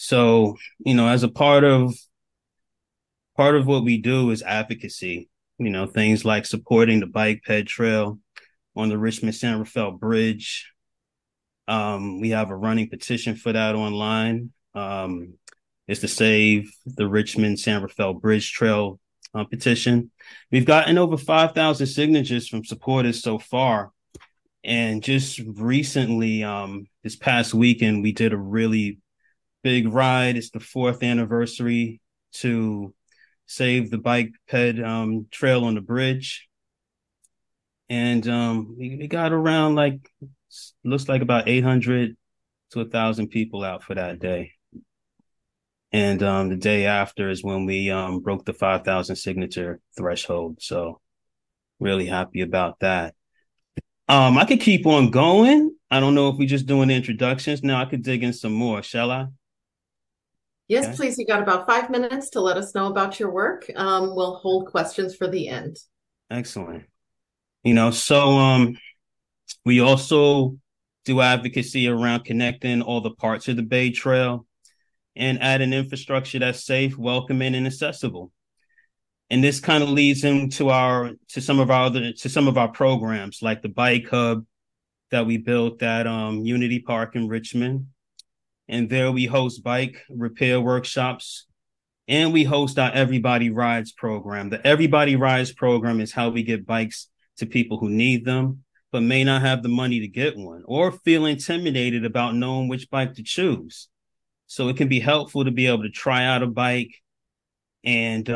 So, as a part of what we do is advocacy, things like supporting the bike ped trail on the Richmond San Rafael Bridge. We have a running petition for that online. It's to save the Richmond San Rafael Bridge Trail petition. We've gotten over 5,000 signatures from supporters so far. And just recently, this past weekend, we did a really big ride. It's the fourth anniversary to save the bike ped trail on the bridge. And we got around looks like about 800 to 1,000 people out for that day. And the day after is when we broke the 5,000 signature threshold. So really happy about that. I could keep on going. I don't know if we just doing the introductions. Now I could dig in some more. Shall I? Yes, Okay. please. You got about 5 minutes to let us know about your work. We'll hold questions for the end. Excellent. So we also do advocacy around connecting all the parts of the Bay Trail and add an infrastructure that's safe, welcoming, and accessible. And this kind of leads into some of our programs like the bike hub that we built at Unity Park in Richmond. And there we host bike repair workshops and we host our Everybody Rides program. The Everybody Rides program is how we get bikes to people who need them, but may not have the money to get one or feel intimidated about knowing which bike to choose. So it can be helpful to be able to try out a bike. And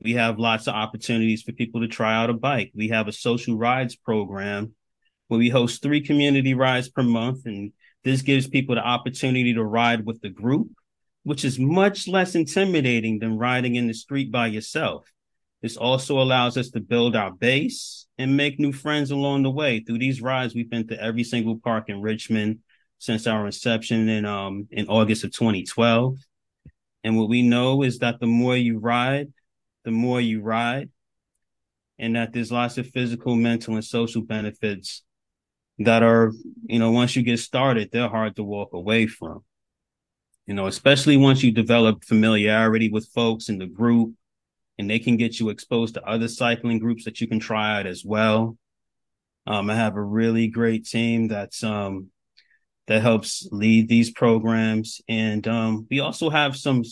we have lots of opportunities for people to try out a bike. We have a social rides program where we host 3 community rides per month. And this gives people the opportunity to ride with the group, which is much less intimidating than riding in the street by yourself. This also allows us to build our base and make new friends along the way. Through these rides, we've been to every single park in Richmond since our inception in August of 2012. And what we know is that the more you ride, and that there's lots of physical, mental, and social benefits that are, once you get started, they're hard to walk away from. Especially once you develop familiarity with folks in the group and they can get you exposed to other cycling groups that you can try out as well. I have a really great team that helps lead these programs, and we also have some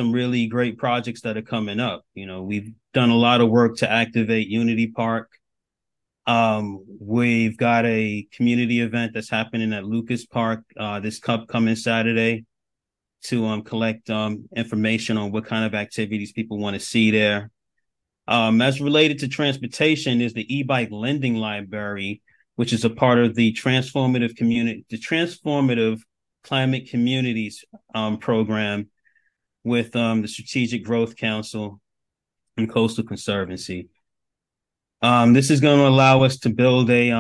really great projects that are coming up. We've done a lot of work to activate Unity Park. We've got a community event that's happening at Lucas Park this coming Saturday to collect information on what kind of activities people want to see there. As related to transportation, is the e-bike lending library, which is a part of the transformative climate communities program with the Strategic Growth Council and Coastal Conservancy. This is going to allow us to build a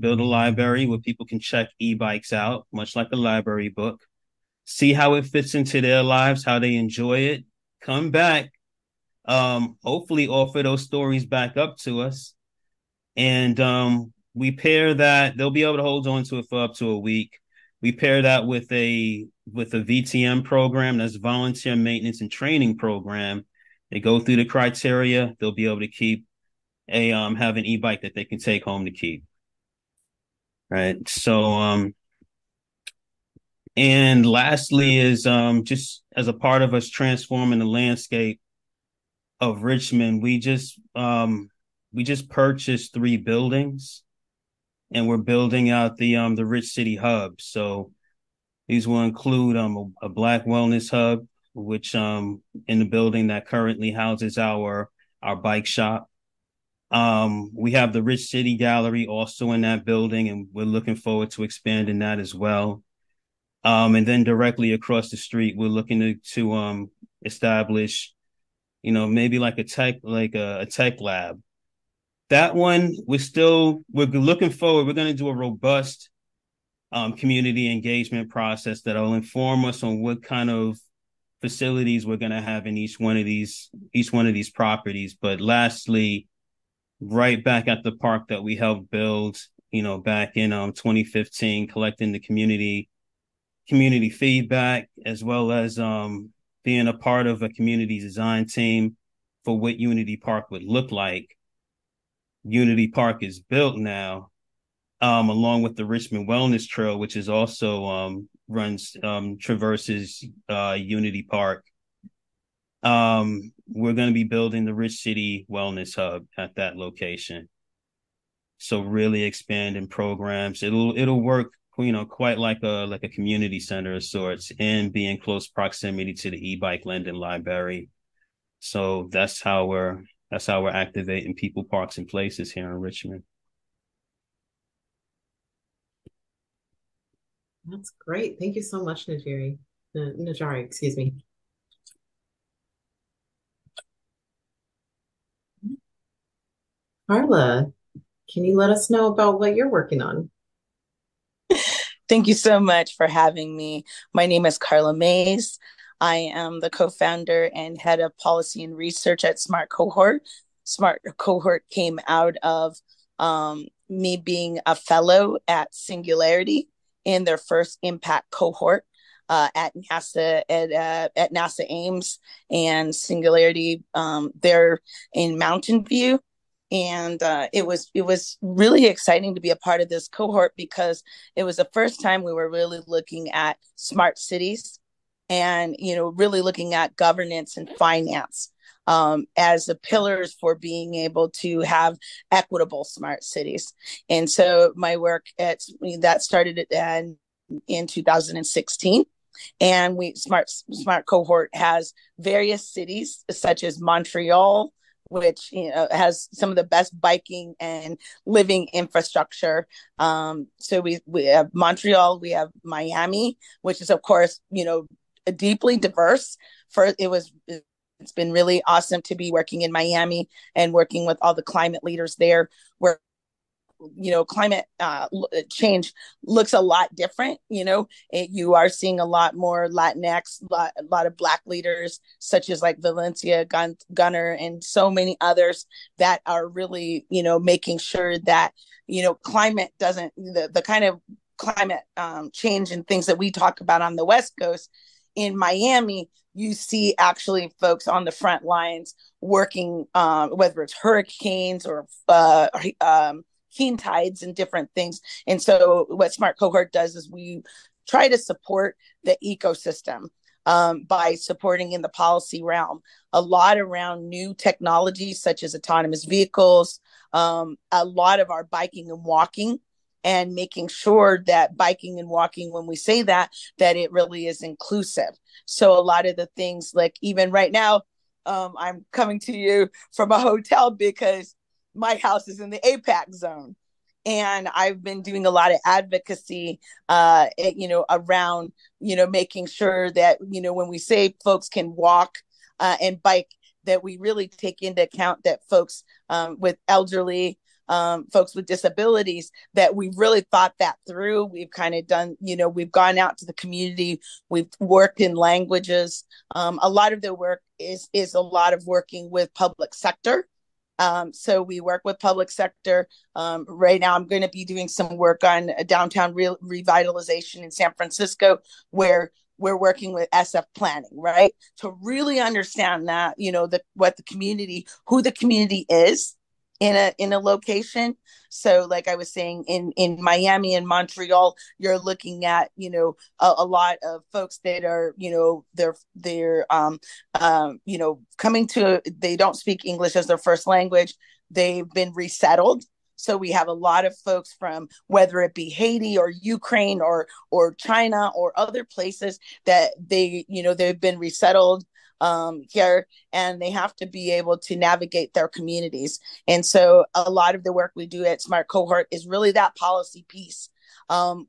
library where people can check e-bikes out, much like a library book, see how it fits into their lives, how they enjoy it, come back, hopefully offer those stories back up to us. And we pair that, they'll be able to hold on to it for up to a week. We pair that with a VTM program, that's volunteer maintenance and training program. They go through the criteria, they'll be able to keep have an e-bike that they can take home to keep. Right. So and lastly is just as a part of us transforming the landscape of Richmond, we just purchased 3 buildings and we're building out the Rich City Hub. So these will include a Black Wellness Hub, which in the building that currently houses our bike shop. We have the Rich City Gallery also in that building, and we're looking forward to expanding that as well. And then directly across the street, we're looking to establish, maybe like a tech lab. That one, we're looking forward. We're going to do a robust community engagement process that'll inform us on what kind of facilities we're going to have in each one of these properties. But lastly, right back at the park that we helped build, back in 2015, collecting the community community feedback, as well as being a part of a community design team for what Unity Park would look like. Unity Park is built now, along with the Richmond Wellness Trail, which is also runs traverses Unity Park. We're going to be building the Rich City Wellness Hub at that location. So really expanding programs. It'll work, quite like a community center of sorts, and be in close proximity to the e-bike lending library. So that's how we're activating people, parks, and places here in Richmond. That's great. Thank you so much, Najari, excuse me. Carla, can you let us know about what you're working on? Thank you so much for having me. My name is Carla Mays. I am the co-founder and head of policy and research at Smart Cohort. Smart Cohort came out of me being a fellow at Singularity in their first impact cohort at NASA Ames and Singularity. They're in Mountain View, and it was really exciting to be a part of this cohort because it was the first time we were really looking at smart cities and really looking at governance and finance as the pillars for being able to have equitable smart cities. And so my work that started in 2016, and we smart cohort has various cities such as Montreal, which has some of the best biking and living infrastructure. So we have Montreal, we have Miami, which is of course deeply diverse. It's been really awesome to be working in Miami and working with all the climate leaders there, where climate change looks a lot different. You are seeing a lot more Latinx, a lot of Black leaders, such as like Valencia Gunner and so many others that are really, making sure that, climate doesn't, the kind of climate change and things that we talk about on the West Coast. In Miami, you see actually folks on the front lines working, whether it's hurricanes or keen tides and different things. And so what Smart Cohort does is we try to support the ecosystem by supporting in the policy realm a lot around new technologies such as autonomous vehicles, a lot of our biking and walking, and making sure that biking and walking, when we say that it really is inclusive. So a lot of the things, like even right now, I'm coming to you from a hotel because my house is in the APAC zone. And I've been doing a lot of advocacy, around, making sure that, when we say folks can walk and bike, that we really take into account that folks with elderly, folks with disabilities, that we've really thought that through. We've kind of done, we've gone out to the community, we've worked in languages. A lot of the work is a lot of working with public sector. So we work with public sector. Right now, I'm going to be doing some work on downtown revitalization in San Francisco, where we're working with SF planning, right? To really understand that, who the community is in a location. So like I was saying, in Miami and Montreal, you're looking at a lot of folks that are they're coming to, they don't speak English as their first language. They've been resettled. So we have a lot of folks from, whether it be Haiti or Ukraine or China or other places, that they've been resettled here, and they have to be able to navigate their communities. And so a lot of the work we do at Smart Cohort is really that policy piece.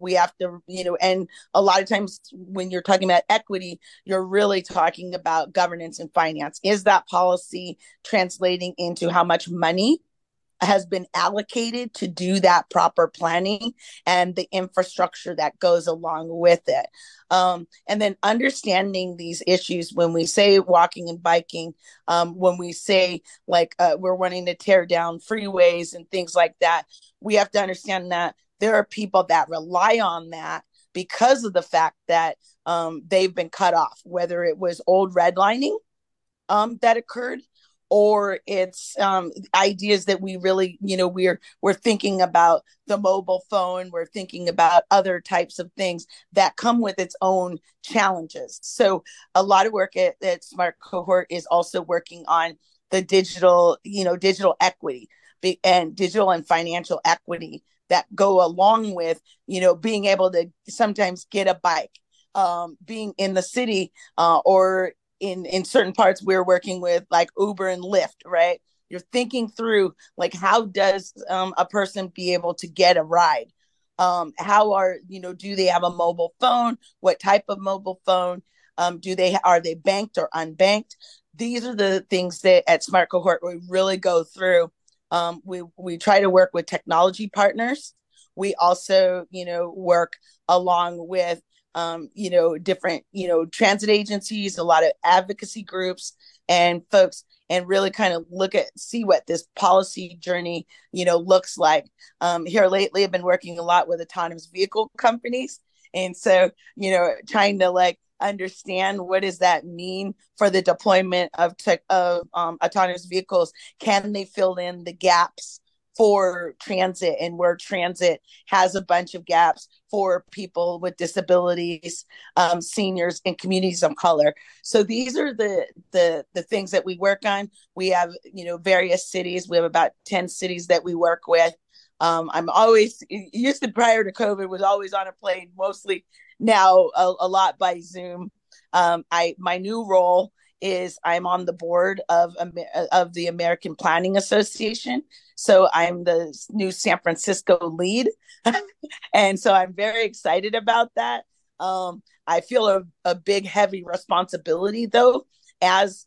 We have to, and a lot of times when you're talking about equity, you're really talking about governance and finance. Is that policy translating into how much money has been allocated to do that proper planning and the infrastructure that goes along with it? And then understanding these issues when we say walking and biking, when we say like we're wanting to tear down freeways and things like that, we have to understand that there are people that rely on that because of the fact that they've been cut off, whether it was old redlining that occurred, or it's ideas that we really, we're thinking about the mobile phone, we're thinking about other types of things that come with its own challenges. So a lot of work at Smart Cohort is also working on the digital equity and digital and financial equity that go along with, being able to sometimes get a bike, being in the city, or in certain parts we're working with like Uber and Lyft, right? You're thinking through like, how does a person be able to get a ride? How do they have a mobile phone? What type of mobile phone? Are they banked or unbanked? These are the things that at Smart Cohort we really go through. We try to work with technology partners. We also, work along with different, transit agencies, a lot of advocacy groups and folks, and really kind of see what this policy journey, looks like. Here lately, I've been working a lot with autonomous vehicle companies. And so, trying to like understand what does that mean for the deployment of autonomous vehicles. Can they fill in the gaps for transit, and where transit has a bunch of gaps for people with disabilities, seniors, and communities of color? So these are the things that we work on. We have various cities. We have about 10 cities that we work with. I'm always used to, prior to COVID, was always on a plane, mostly now a lot by Zoom. My new role is I'm on the board of the American Planning Association. So I'm the new San Francisco lead. And so I'm very excited about that. I feel a big, heavy responsibility, though, as,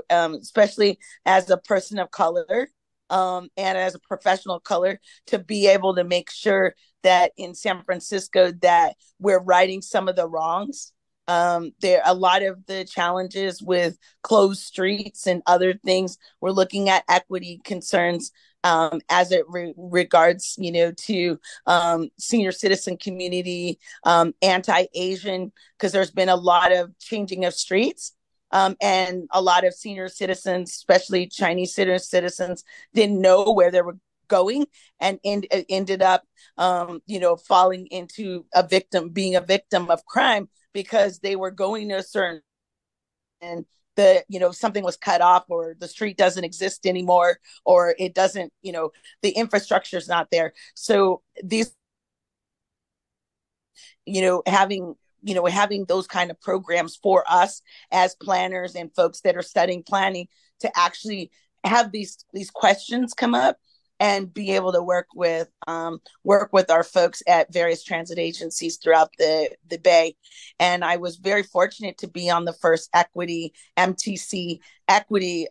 especially as a person of color, and as a professional of color, to be able to make sure that in San Francisco that we're righting some of the wrongs. There are a lot of the challenges with closed streets and other things. We're looking at equity concerns as it regards, to senior citizen community, anti-Asian, because there's been a lot of changing of streets. And a lot of senior citizens, especially Chinese citizens, didn't know where they were going, and ended up, falling into being a victim of crime, because they were going to a certain, and something was cut off, or the street doesn't exist anymore, or it doesn't, the infrastructure is not there. So these, having those kind of programs for us as planners and folks that are studying planning, to actually have these questions come up and be able to work with our folks at various transit agencies throughout the Bay. And I was very fortunate to be on the first MTC equity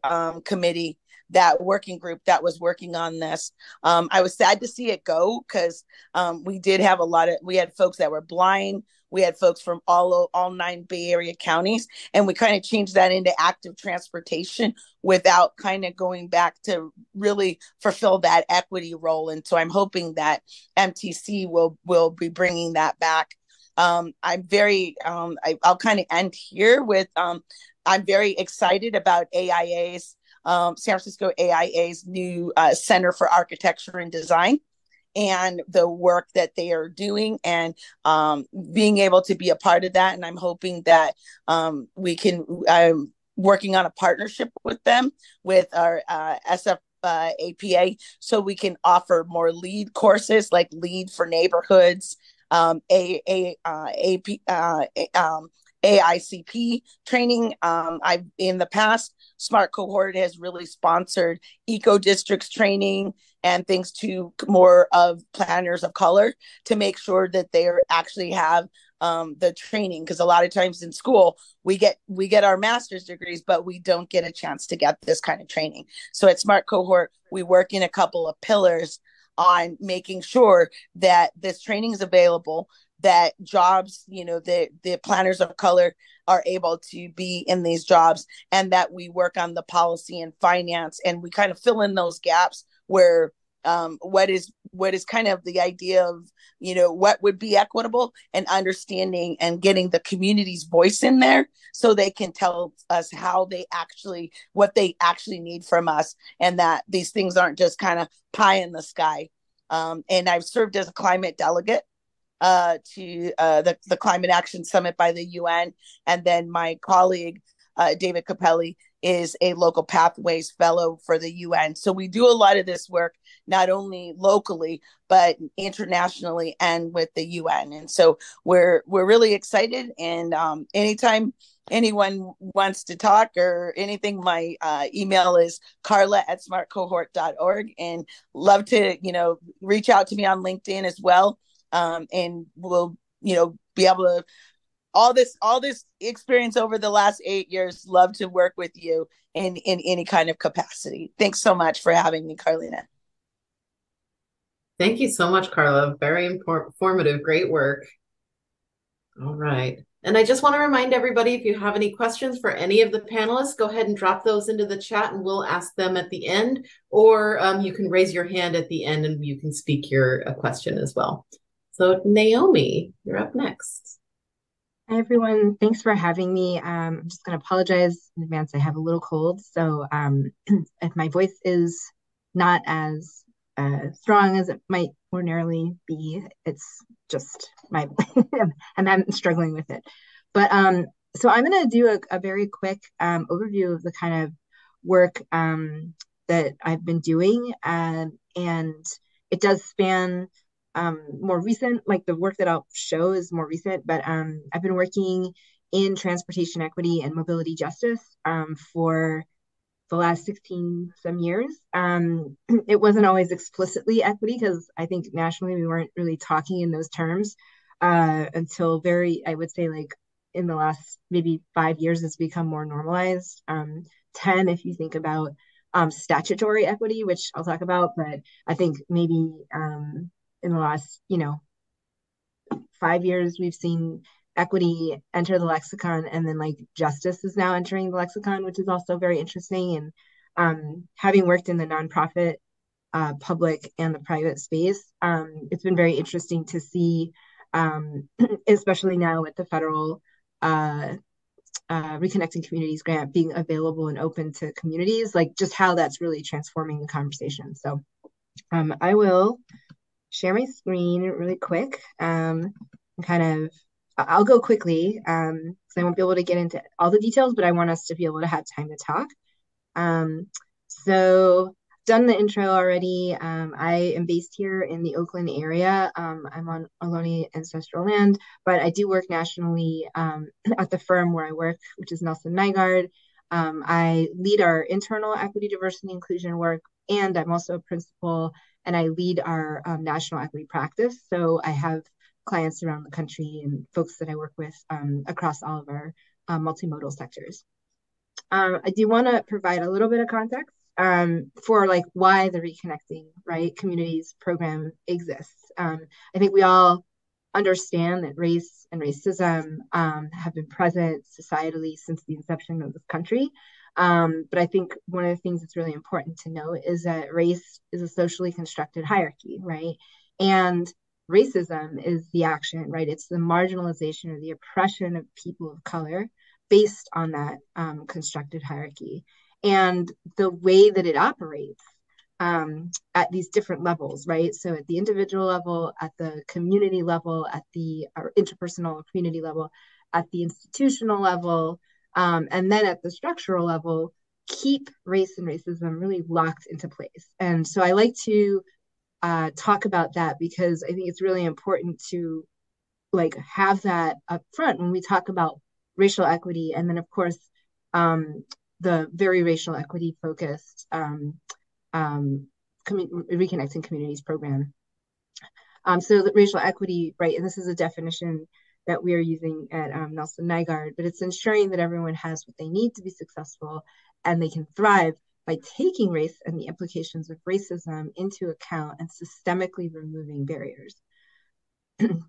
committee, that working group that was working on this. I was sad to see it go, because we had folks that were blind. We had folks from all 9 Bay Area counties, and we kind of changed that into active transportation without kind of going back to really fulfill that equity role. And so I'm hoping that MTC will be bringing that back. I'm very, I'll kind of end here with, I'm very excited about AIA's, San Francisco AIA's new Center for Architecture and Design, and the work that they are doing, and being able to be a part of that. And I'm hoping that I'm working on a partnership with them, with our APA, so we can offer more LEED courses, like LEED for neighborhoods, AICP training. I've in the past, Smart Cohort has really sponsored eco districts training and things to more of planners of color, to make sure that they actually have the training, because a lot of times in school we get our master's degrees, but we don't get a chance to get this kind of training. So at Smart Cohort, we work in a couple of pillars on making sure that this training is available, that jobs, the planners of color are able to be in these jobs, and that we work on the policy and finance, and we kind of fill in those gaps where what is kind of the idea of, you know, what would be equitable, and understanding and getting the community's voice in there so they can tell us how they actually, what they actually need from us, and that these things aren't just kind of pie in the sky. And I've served as a climate delegate to the Climate Action Summit by the UN. And then my colleague, David Capelli, is a local pathways fellow for the UN. So we do a lot of this work, not only locally, but internationally and with the UN. And so we're really excited. And anytime anyone wants to talk or anything, my email is carla@smartcohort.org, and love to, you know, reach out to me on LinkedIn as well. And we'll, you know, be able to, all this experience over the last 8 years, love to work with you in any kind of capacity. Thanks so much for having me, Carlina. Thank you so much, Carla. Very informative, great work. All right. And I just want to remind everybody, if you have any questions for any of the panelists, go ahead and drop those into the chat and we'll ask them at the end, or you can raise your hand at the end and you can speak your question as well. So Naomi, you're up next. Hi, everyone. Thanks for having me. I'm just going to apologize in advance. I have a little cold, so if my voice is not as strong as it might ordinarily be, it's just my I'm struggling with it. But so I'm going to do a very quick overview of the kind of work that I've been doing, and it does span more recent, like the work that I'll show is more recent, but I've been working in transportation equity and mobility justice for the last 16 some years. It wasn't always explicitly equity, because I think nationally we weren't really talking in those terms until I would say, like in the last maybe 5 years, it's become more normalized. 10 if you think about statutory equity, which I'll talk about, but I think maybe in the last, 5 years, we've seen equity enter the lexicon, and then like justice is now entering the lexicon, which is also very interesting. And having worked in the nonprofit, public, and the private space, it's been very interesting to see, especially now with the federal Reconnecting Communities grant being available and open to communities, like just how that's really transforming the conversation. So I will share my screen really quick. I'll go quickly because I won't be able to get into all the details, but I want us to be able to have time to talk. So done the intro already. I am based here in the Oakland area. I'm on Ohlone ancestral land, but I do work nationally at the firm where I work, which is Nelson Nygaard. I lead our internal equity, diversity, inclusion work, and I'm also a principal, and I lead our national equity practice. So I have clients around the country and folks that I work with across all of our multimodal sectors. I do want to provide a little bit of context for like why the Reconnecting Communities program exists. I think we all understand that race and racism have been present societally since the inception of this country. But I think one of the things that's really important to know is that race is a socially constructed hierarchy, right? And racism is the action, right? It's the marginalization or the oppression of people of color based on that constructed hierarchy. And the way that it operates at these different levels, right? So at the individual level, at the community level, at the interpersonal community level, at the institutional level, and then at the structural level, keep race and racism really locked into place. And so I like to talk about that because I think it's really important to like have that up front when we talk about racial equity, and then of course the very racial equity focused Reconnecting Communities program. So the racial equity, right, and this is a definition that we are using at Nelson Nygaard, but it's ensuring that everyone has what they need to be successful and they can thrive by taking race and the implications of racism into account and systemically removing barriers. And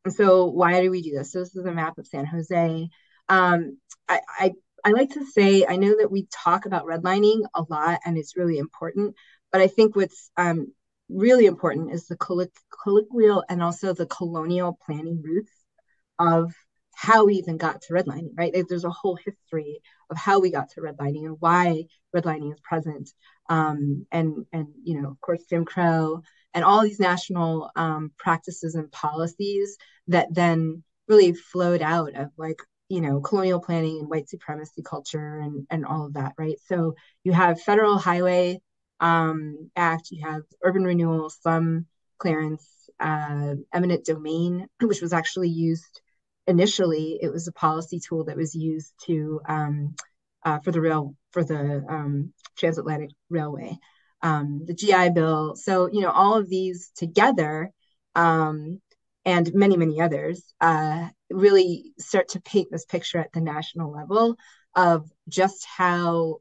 so why do we do this? So this is a map of San Jose. I like to say, I know that we talk about redlining a lot and it's really important, but I think what's really important is the colloquial and also the colonial planning roots of how we even got to redlining, right? There's a whole history of how we got to redlining and why redlining is present. And of course, Jim Crow and all these national practices and policies that then really flowed out of colonial planning and white supremacy culture and all of that, right? So you have Federal Highway Act, you have urban renewal, slum clearance, eminent domain, which was actually used initially. It was a policy tool that was used to for the transatlantic railway, the GI Bill. So all of these together, and many others, really start to paint this picture at the national level of just how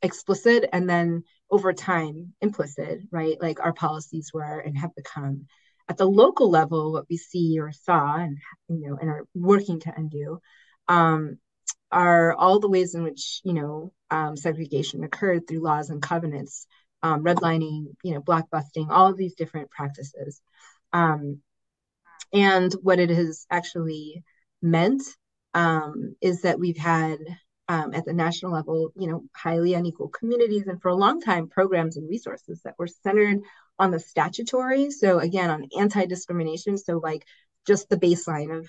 explicit and then over time implicit, right? Like our policies were and have become. At the local level, what we see or saw and are working to undo are all the ways in which segregation occurred through laws and covenants, redlining, blockbusting, all of these different practices. And what it has actually meant is that we've had at the national level, highly unequal communities, and for a long time, programs and resources that were centered on the statutory. So again, on anti-discrimination. So like just the baseline of,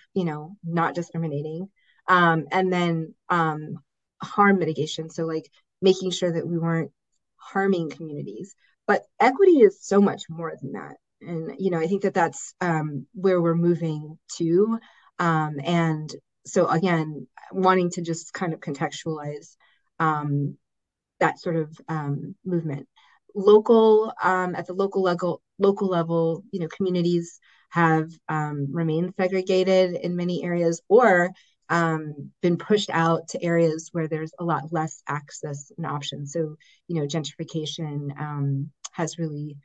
not discriminating. And then harm mitigation. So like making sure that we weren't harming communities. But equity is so much more than that. And, I think that that's where we're moving to. And so again, wanting to just kind of contextualize that sort of movement. At the local level, communities have remained segregated in many areas or been pushed out to areas where there's a lot less access and options. So, gentrification has really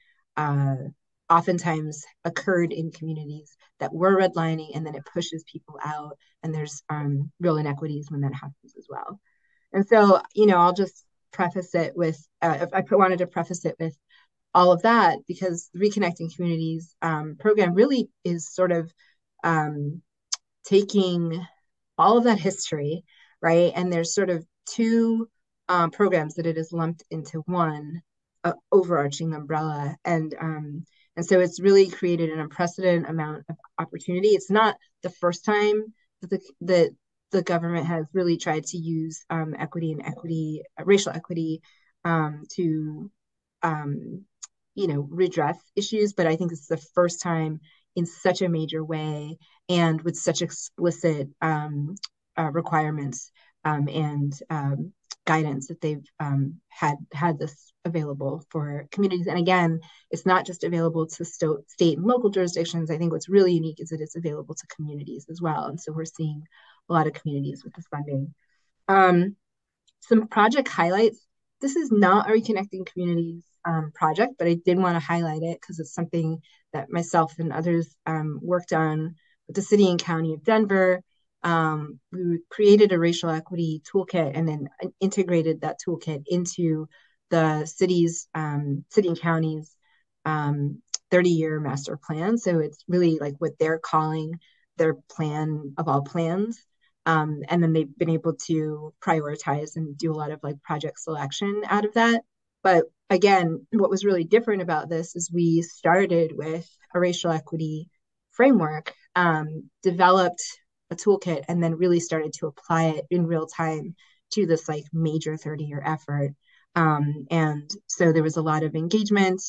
oftentimes occurred in communities that were redlining, and then it pushes people out, and there's real inequities when that happens as well. And so, I'll just preface it with, I wanted to preface it with all of that because the Reconnecting Communities program really is sort of taking all of that history, right? And there's sort of two programs that it is lumped into one overarching umbrella. And so it's really created an unprecedented amount of opportunity. It's not the first time that the government has really tried to use racial equity to redress issues, but I think this is the first time in such a major way and with such explicit requirements and guidance that they've had this available for communities. And again, it's not just available to state and local jurisdictions. I think what's really unique is that it's available to communities as well. And so we're seeing a lot of communities with this funding. Some project highlights. This is not a Reconnecting Communities project, but I did want to highlight it because it's something that myself and others worked on with the city and county of Denver. We created a racial equity toolkit and then integrated that toolkit into the city and county's 30-year master plan. So it's really like what they're calling their plan of all plans. And then they've been able to prioritize and do a lot of like project selection out of that. But again, what was really different about this is we started with a racial equity framework, developed a toolkit, and then really started to apply it in real time to this like major 30-year effort. And so there was a lot of engagement,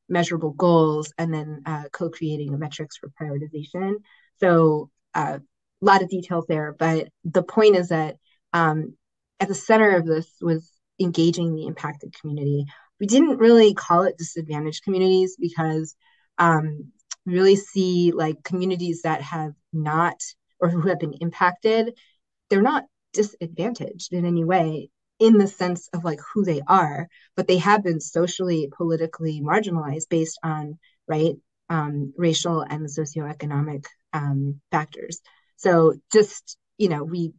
measurable goals, and then co-creating the metrics for prioritization. So a lot of details there, but the point is that at the center of this was engaging the impacted community. We didn't really call it disadvantaged communities because we really see like communities that have not or who have been impacted, they're not disadvantaged in any way in the sense of like who they are, but they have been socially, politically marginalized based on racial and socioeconomic factors. So just, we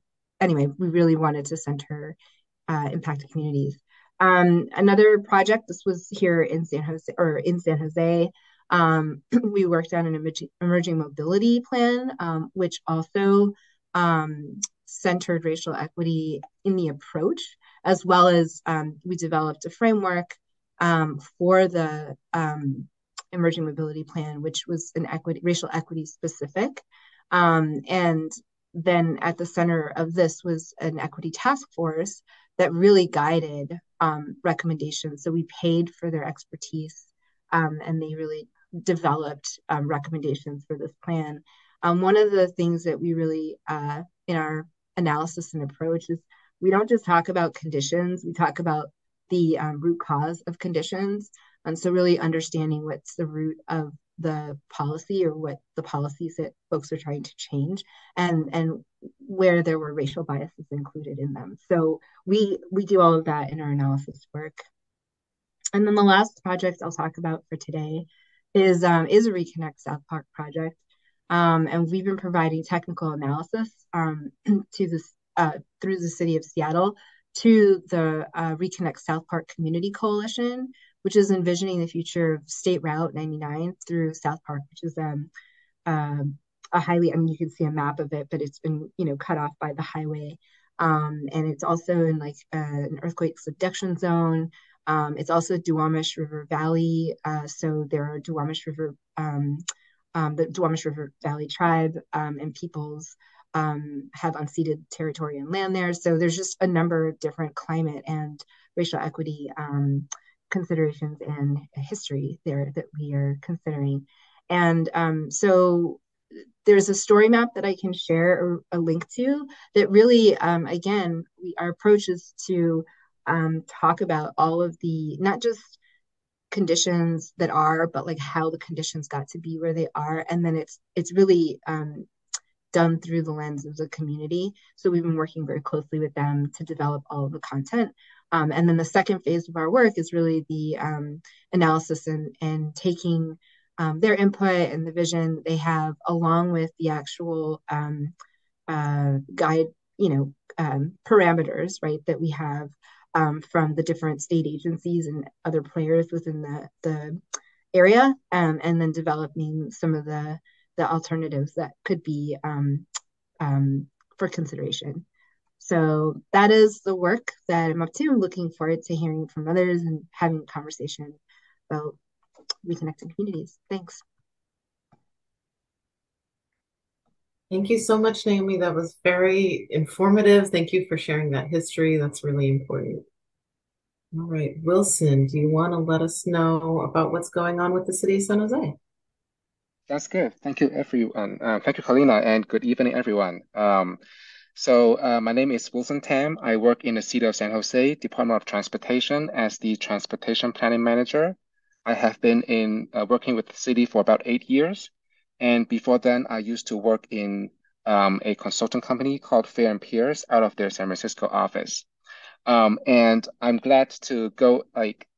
really wanted to center impacted communities. Another project, this was here in San Jose, or in San Jose. We worked on an emerging mobility plan, which also centered racial equity in the approach, as well as we developed a framework for the emerging mobility plan, which was an racial equity specific. And then at the center of this was an equity task force that really guided recommendations. So we paid for their expertise, and they really developed recommendations for this plan. One of the things that we really, in our analysis and approach, is we don't just talk about conditions, we talk about the root cause of conditions. And so really understanding what's the root of the policy, or what the policies that folks are trying to change, and where there were racial biases included in them. So we do all of that in our analysis work. And then the last project I'll talk about for today is a Reconnect South Park project. And we've been providing technical analysis to this through the city of Seattle to the Reconnect South Park Community Coalition, which is envisioning the future of State Route 99 through South Park, which is a highly, I mean, you can see a map of it, but it's been, cut off by the highway. And it's also in like an earthquake subduction zone. It's also Duwamish River Valley. So there are Duwamish River, the Duwamish River Valley tribe and peoples have unceded territory and land there. So there's just a number of different climate and racial equity considerations and history there that we are considering. And so there's a story map that I can share a link to that really, again, our approach is to talk about all of the, not just conditions that are, but like how the conditions got to be where they are. And then it's really done through the lens of the community. So we've been working very closely with them to develop all of the content. And then the second phase of our work is really the analysis and taking their input and the vision they have, along with the actual guide, parameters, right, that we have from the different state agencies and other players within the area, and then developing some of the alternatives that could be for consideration. So that is the work that I'm up to. I'm looking forward to hearing from others and having a conversation about reconnecting communities. Thanks. Thank you so much, Naomi. That was very informative. Thank you for sharing that history. That's really important. All right, Wilson, do you want to let us know about what's going on with the city of San Jose? That's good. Thank you, everyone. Thank you, Kalina, and good evening, everyone. So my name is Wilson Tam. I work in the City of San Jose, Department of Transportation as the Transportation Planning Manager. I have been in working with the city for about 8 years. And before then, I used to work in a consultant company called Fair and Pierce out of their San Francisco office. And I'm glad to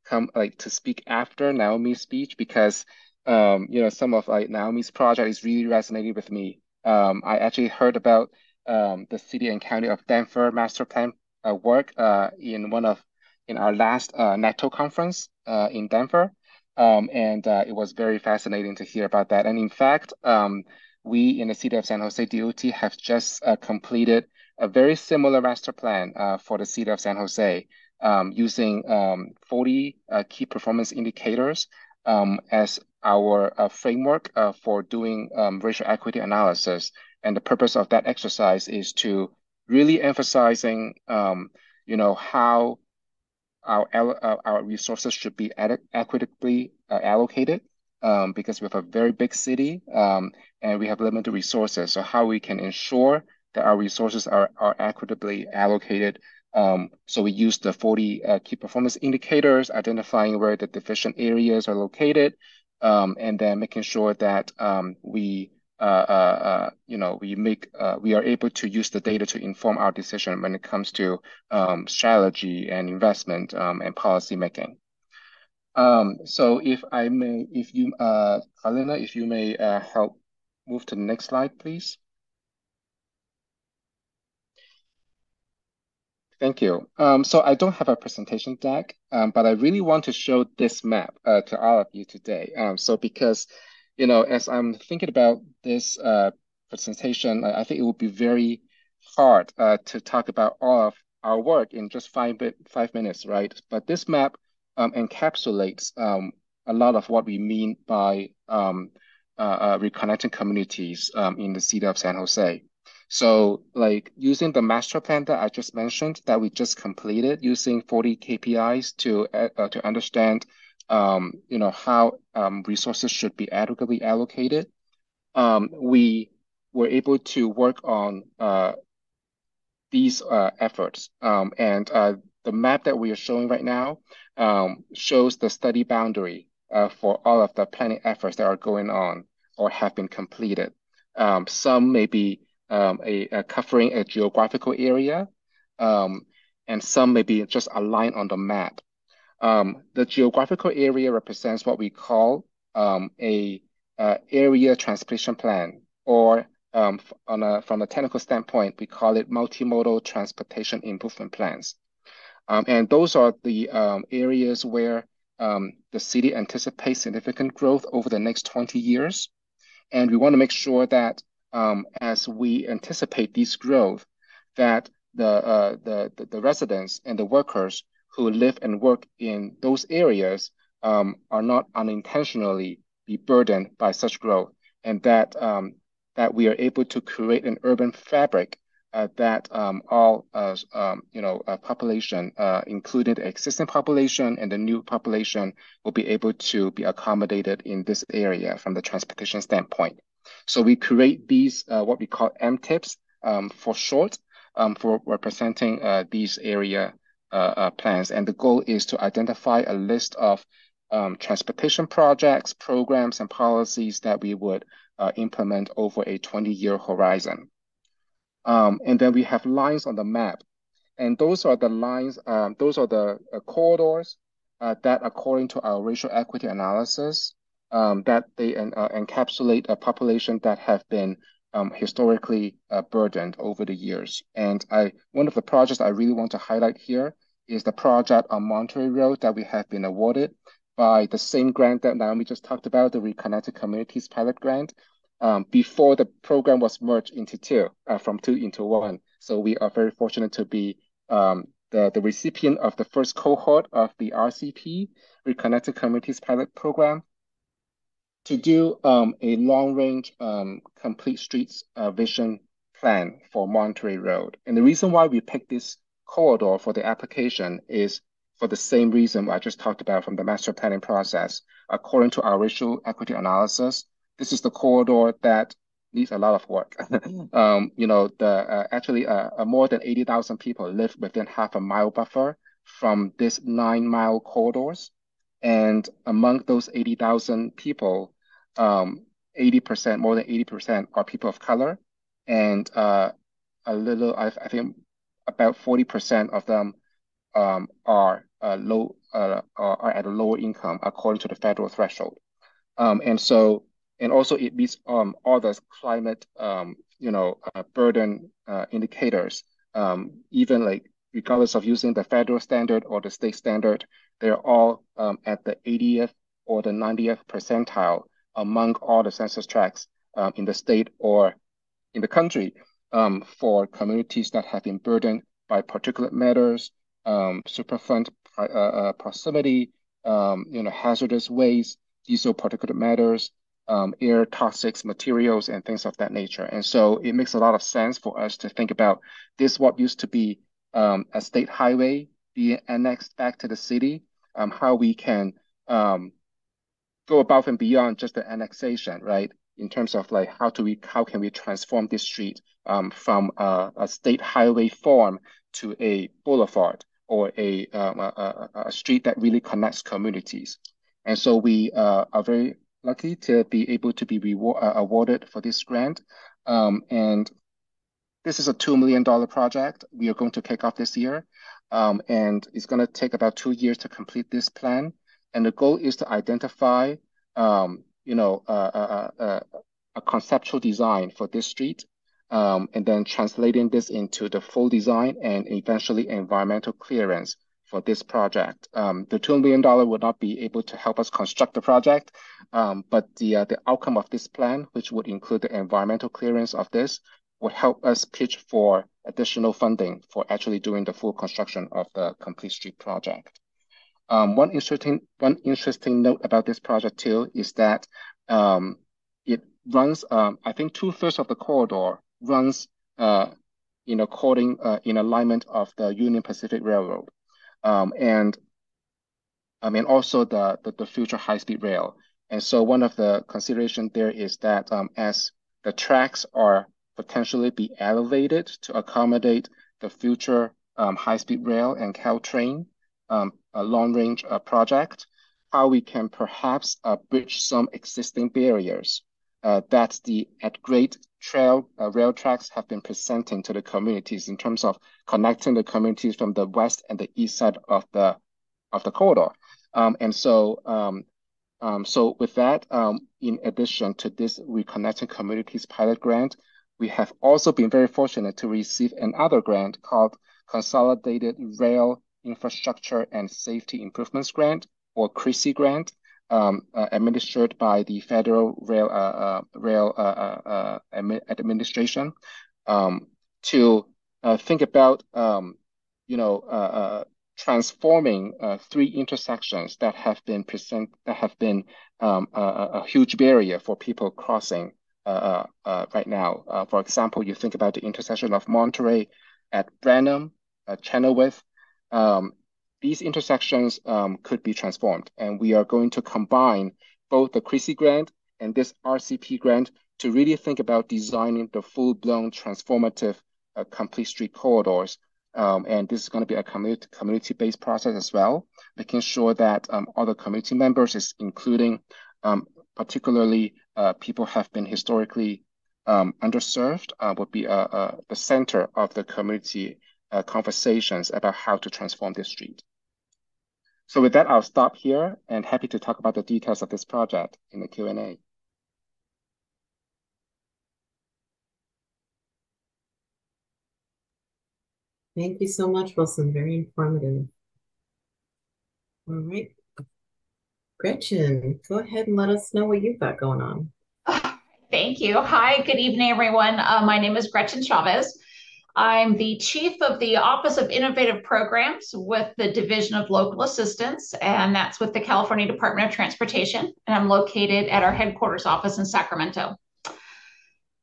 come to speak after Naomi's speech because some of Naomi's project is really resonating with me. I actually heard about the city and county of Denver master plan work in our last NATO conference in Denver. And it was very fascinating to hear about that. And in fact, we in the city of San Jose DOT have just completed a very similar master plan for the city of San Jose using 40 key performance indicators as our framework for doing racial equity analysis. And the purpose of that exercise is to really emphasizing, how our resources should be equitably allocated because we have a very big city and we have limited resources. So how we can ensure that our resources are equitably allocated. So we use the 40 key performance indicators, identifying where the deficient areas are located, and then making sure that we are able to use the data to inform our decision when it comes to strategy and investment and policy making. So Kalina, if you may help move to the next slide, please. Thank you. So I don't have a presentation deck, but I really want to show this map to all of you today. So because, as I'm thinking about this presentation, I think it would be very hard to talk about all of our work in just 5 minutes, right? But this map encapsulates a lot of what we mean by reconnecting communities in the city of San Jose. So like using the master plan that I just mentioned that we just completed using 40 KPIs to understand how resources should be adequately allocated. We were able to work on these efforts. And the map that we are showing right now shows the study boundary for all of the planning efforts that are going on or have been completed. Some may be covering a geographical area, um, and some may be just a line on the map. The geographical area represents what we call a area transportation plan, or from a technical standpoint, we call it multimodal transportation improvement plans. And those are the areas where the city anticipates significant growth over the next 20 years. And we want to make sure that as we anticipate this growth, that the residents and the workers who live and work in those areas are not unintentionally be burdened by such growth, and that we are able to create an urban fabric that all population, including the existing population and the new population, will be able to be accommodated in this area from the transportation standpoint. So we create these what we call MTIPs for short, for representing these area plans. And the goal is to identify a list of transportation projects, programs, and policies that we would implement over a 20-year horizon. And then we have lines on the map. And those are the lines, those are the corridors that, according to our racial equity analysis, that they encapsulate a population that have been historically burdened over the years. And one of the projects I really want to highlight here is the project on Monterey Road that we have been awarded by the same grant that Naomi just talked about, the Reconnected Communities Pilot Grant, before the program was merged into two, from two into one. So we are very fortunate to be the recipient of the first cohort of the RCP, Reconnected Communities Pilot Program, to do a long-range complete streets vision plan for Monterey Road. And the reason why we picked this corridor for the application is for the same reason I just talked about from the master planning process. According to our racial equity analysis, this is the corridor that needs a lot of work. Actually more than 80,000 people live within half a mile buffer from this 9-mile corridors. And among those 80,000 people, 80%, more than 80% are people of color, and I think about 40% of them are at a lower income according to the federal threshold. And also it meets all the climate burden indicators, even like regardless of using the federal standard or the state standard, they're all at the 80th or the 90th percentile among all the census tracts in the state or in the country, for communities that have been burdened by particulate matters, superfund proximity, hazardous waste, diesel particulate matters, air toxics materials, and things of that nature. And so it makes a lot of sense for us to think about this, what used to be a state highway being annexed back to the city, how we can go above and beyond just the annexation, right? In terms of like how can we transform this street from a state highway form to a boulevard or a street that really connects communities. And so we are very lucky to be able to be awarded for this grant. And this is a $2 million project we are going to kick off this year. And it's going to take about 2 years to complete this plan. And the goal is to identify, a conceptual design for this street, and then translating this into the full design and eventually environmental clearance for this project. The $2 million would not be able to help us construct the project, but the outcome of this plan, which would include the environmental clearance of this, would help us pitch for additional funding for actually doing the full construction of the complete street project. One interesting note about this project too is that it runs, I think 2/3 of the corridor runs in in alignment of the Union Pacific Railroad, and I mean also the future high-speed rail. And so one of the considerations there is that as the tracks are potentially be elevated to accommodate the future high-speed rail and Caltrain a long-range project, how we can perhaps bridge some existing barriers that the at-grade rail tracks have been presenting to the communities in terms of connecting the communities from the west and the east side of the corridor. So with that, in addition to this Reconnecting Communities pilot grant, we have also been very fortunate to receive another grant called Consolidated Rail Infrastructure and Safety Improvements Grant, or CRISI grant, administered by the Federal Rail Administration, to think about transforming three intersections that have been a huge barrier for people crossing right now. For example, you think about the intersection of Monterey at Brenham, Chenoweth. These intersections could be transformed, and we are going to combine both the CRISI grant and this RCP grant to really think about designing the full-blown transformative complete street corridors. And this is going to be a community-based process as well, making sure that other community members, including particularly people have been historically underserved, would be the center of the community conversations about how to transform this street. So with that, I'll stop here and happy to talk about the details of this project in the Q&A. Thank you so much, Wilson. Very informative. All right. Gretchen, go ahead and let us know what you've got going on. Thank you. Hi, good evening, everyone. My name is Gretchen Chavez. I'm the Chief of the Office of Innovative Programs with the Division of Local Assistance, and that's with the California Department of Transportation, and I'm located at our headquarters office in Sacramento.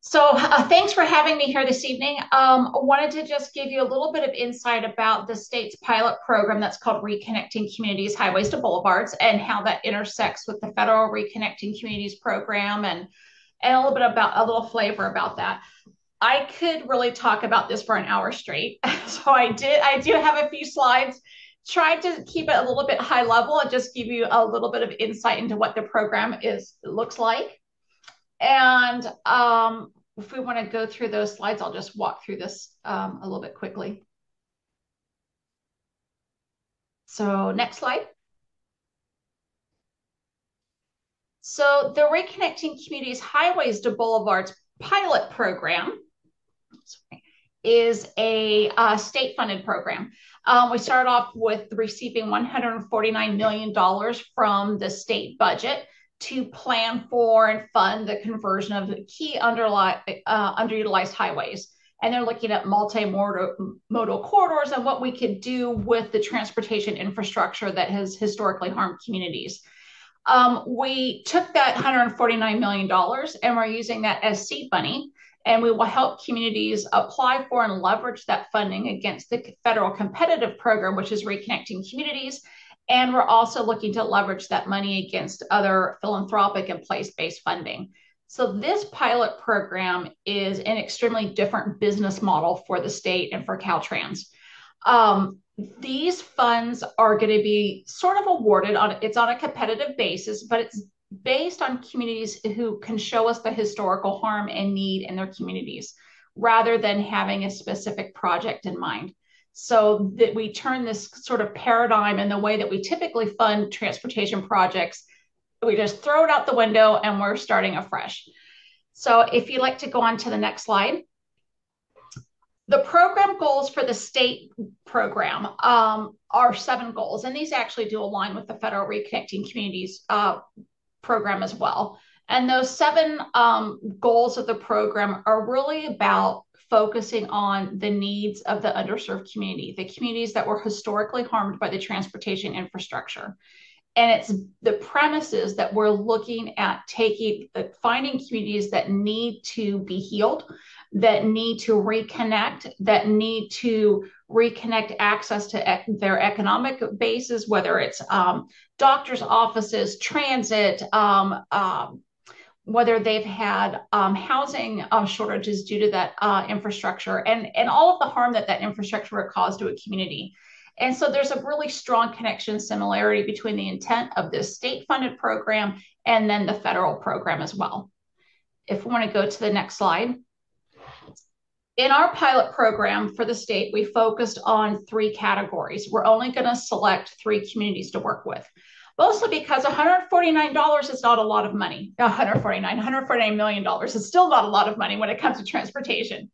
So thanks for having me here this evening. I wanted to just give you a little bit of insight about the state's pilot program that's called Reconnecting Communities, Highways to Boulevards, and how that intersects with the federal Reconnecting Communities program, and a little bit about a little flavor about that. I could really talk about this for an hour straight. So I do have a few slides, tried to keep it a little bit high level and just give you a little bit of insight into what the program looks like. And if we want to go through those slides, I'll just walk through this a little bit quickly. So next slide. So the Reconnecting Communities Highways to Boulevards pilot program is a state-funded program. We started off with receiving $149 million from the state budget to plan for and fund the conversion of key underutilized highways. And they're looking at multimodal corridors and what we could do with the transportation infrastructure that has historically harmed communities. We took that $149 million and we're using that as seed money, and we will help communities apply for and leverage that funding against the federal competitive program, which is Reconnecting Communities. And we're also looking to leverage that money against other philanthropic and place-based funding. So this pilot program is an extremely different business model for the state and for Caltrans. These funds are going to be sort of awarded it's on a competitive basis, but it's based on communities who can show us the historical harm and need in their communities, rather than having a specific project in mind. So that we turn this sort of paradigm in the way that we typically fund transportation projects, we just throw it out the window and we're starting afresh. So if you'd like to go on to the next slide. The program goals for the state program are 7 goals, and these actually do align with the federal Reconnecting Communities program as well. And those 7 goals of the program are really about focusing on the needs of the underserved community, the communities that were historically harmed by the transportation infrastructure. And it's the premises that we're looking at finding communities that need to be healed, that need to reconnect, that need to reconnect access to their economic bases, whether it's doctors' offices, transit, whether they've had housing shortages due to that infrastructure, and all of the harm that infrastructure would cause to a community. And so there's a really strong connection, similarity between the intent of this state-funded program and then the federal program as well. If we want to go to the next slide. In our pilot program for the state, we focused on 3 categories. We're only going to select 3 communities to work with, mostly because $149 is not a lot of money. $149 million is still not a lot of money when it comes to transportation.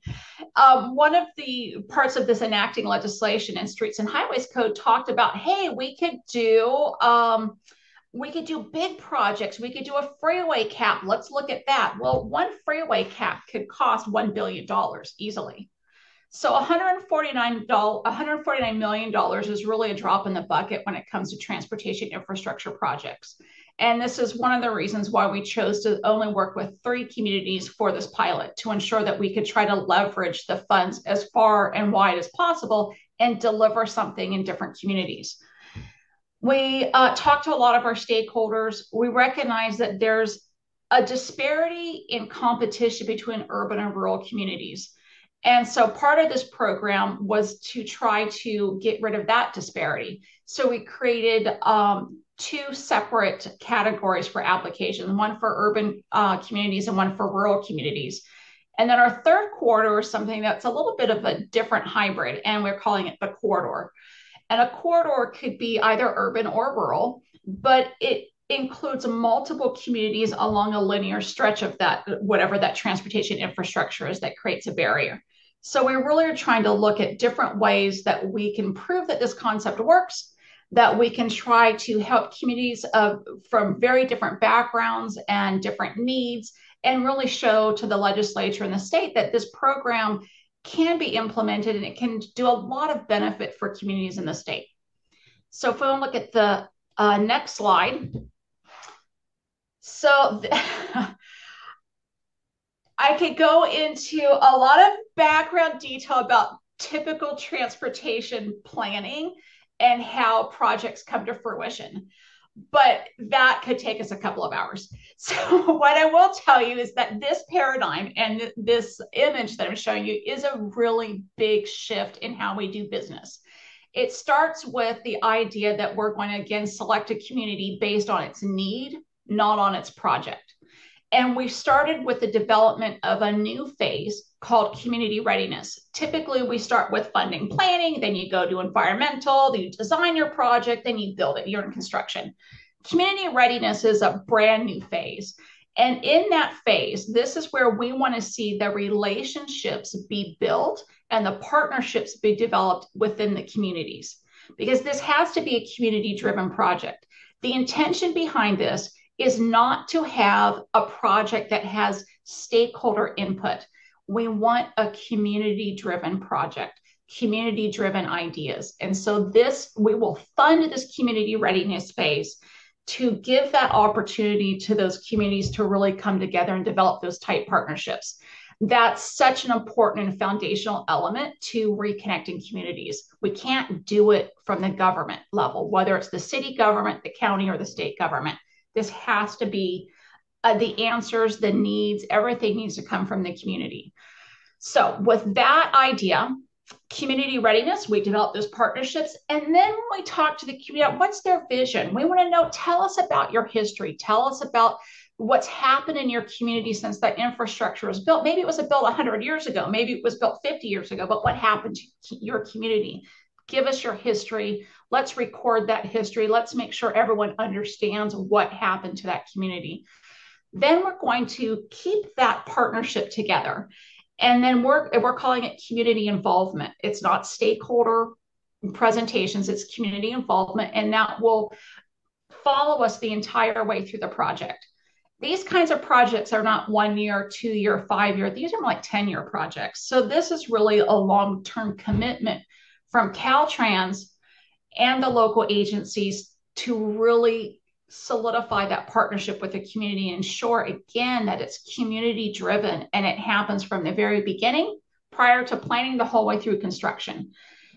One of the parts of this enacting legislation in Streets and Highways Code talked about, hey, we could do big projects. We could do a freeway cap. Let's look at that. Well, one freeway cap could cost $1 billion easily. So $149 million is really a drop in the bucket when it comes to transportation infrastructure projects. And this is one of the reasons why we chose to only work with 3 communities for this pilot, to ensure that we could try to leverage the funds as far and wide as possible and deliver something in different communities. We talked to a lot of our stakeholders. We recognize that there's a disparity in competition between urban and rural communities. And so part of this program was to try to get rid of that disparity. So we created 2 separate categories for applications, one for urban communities and one for rural communities. And then our third corridor is something that's a little bit of a different hybrid, and we're calling it the corridor. And a corridor could be either urban or rural, but it includes multiple communities along a linear stretch of that, whatever that transportation infrastructure is that creates a barrier. So we really are trying to look at different ways that we can prove that this concept works, that we can try to help communities from very different backgrounds and different needs, and really show to the legislature and the state that this program can be implemented and it can do a lot of benefit for communities in the state. So if we want to look at the next slide. So I could go into a lot of background detail about typical transportation planning and how projects come to fruition, but that could take us a couple of hours. So what I will tell you is that this paradigm and this image that I'm showing you is a really big shift in how we do business. It starts with the idea that we're going to, again, select a community based on its need, not on its project. And we started with the development of a new phase called community readiness. Typically, we start with funding planning, then you go to environmental, then you design your project, then you build it, you're in construction. Community readiness is a brand new phase. And in that phase, this is where we want to see the relationships be built and the partnerships be developed within the communities, because this has to be a community-driven project. The intention behind this is not to have a project that has stakeholder input. We want a community-driven project, community-driven ideas. And so we will fund this community readiness phase to give that opportunity to those communities to really come together and develop those tight partnerships. That's such an important and foundational element to reconnecting communities. We can't do it from the government level, whether it's the city government, the county, or the state government. This has to be the answers, the needs, everything needs to come from the community. So with that idea, community readiness, we develop those partnerships. And then when we talk to the community, what's their vision? We want to know, tell us about your history. Tell us about what's happened in your community since that infrastructure was built. Maybe it was built 100 years ago. Maybe it was built 50 years ago, but what happened to your community? Give us your history. Let's record that history. Let's make sure everyone understands what happened to that community. Then we're going to keep that partnership together. And then we're calling it community involvement. It's not stakeholder presentations, it's community involvement, and that will follow us the entire way through the project. These kinds of projects are not 1 year, 2 year, 5 year. These are like 10-year projects. So this is really a long-term commitment from Caltrans and the local agencies to really solidify that partnership with the community and ensure again that it's community driven and it happens from the very beginning prior to planning the whole way through construction.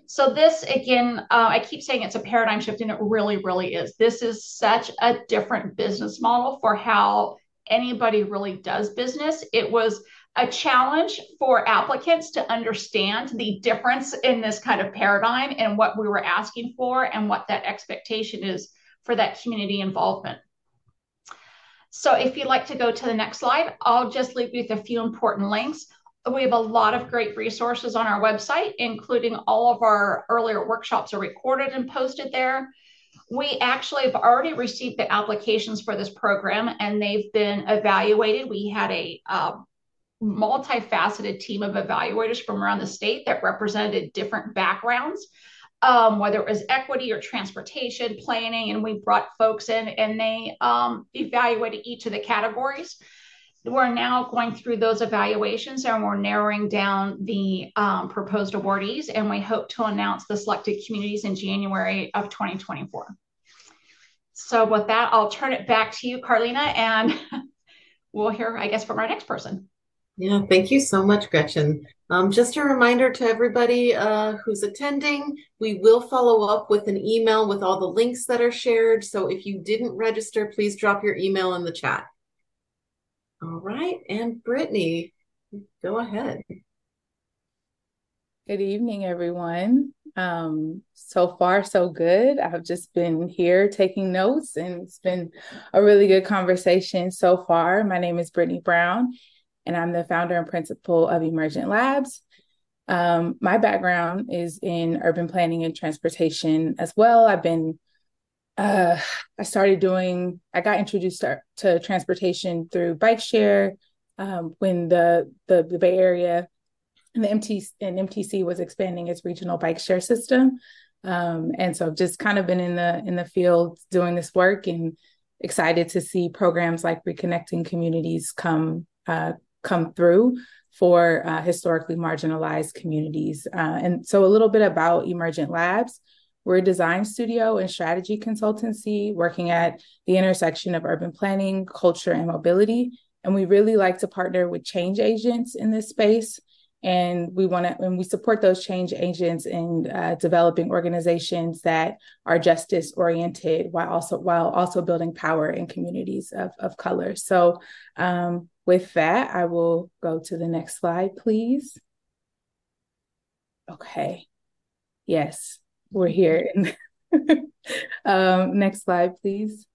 So this again, I keep saying it's a paradigm shift, and it really, really is. This is such a different business model for how anybody really does business. It was a challenge for applicants to understand the difference in this kind of paradigm and what we were asking for and what that expectation is for that community involvement. So if you'd like to go to the next slide, I'll just leave you with a few important links. We have a lot of great resources on our website, including all of our earlier workshops are recorded and posted there. We actually have already received the applications for this program and they've been evaluated. We had a multifaceted team of evaluators from around the state that represented different backgrounds, whether it was equity or transportation planning, and we brought folks in and they evaluated each of the categories. We're now going through those evaluations and we're narrowing down the proposed awardees, and we hope to announce the selected communities in January of 2024. So with that, I'll turn it back to you, Carlina, and we'll hear, I guess, from our next person. Yeah, thank you so much, Gretchen. Just a reminder to everybody who's attending, we will follow up with an email with all the links that are shared. So if you didn't register, please drop your email in the chat. All right, and Brittany, go ahead. Good evening, everyone. So far, so good. I've just been here taking notes, and it's been a really good conversation so far. My name is Brittany Brown, and I'm the founder and principal of Emergent Labs. My background is in urban planning and transportation as well. I got introduced to transportation through bike share when the Bay Area and the MTC was expanding its regional bike share system. And so I've just kind of been in the field doing this work, and excited to see programs like Reconnecting communities come through for historically marginalized communities. And so a little bit about Emergent Labs. We're a design studio and strategy consultancy working at the intersection of urban planning, culture, and mobility. And we really like to partner with change agents in this space. And we support those change agents in developing organizations that are justice oriented while also building power in communities of color. So with that, I will go to the next slide, please. Okay. Yes, we're here. Next slide, please.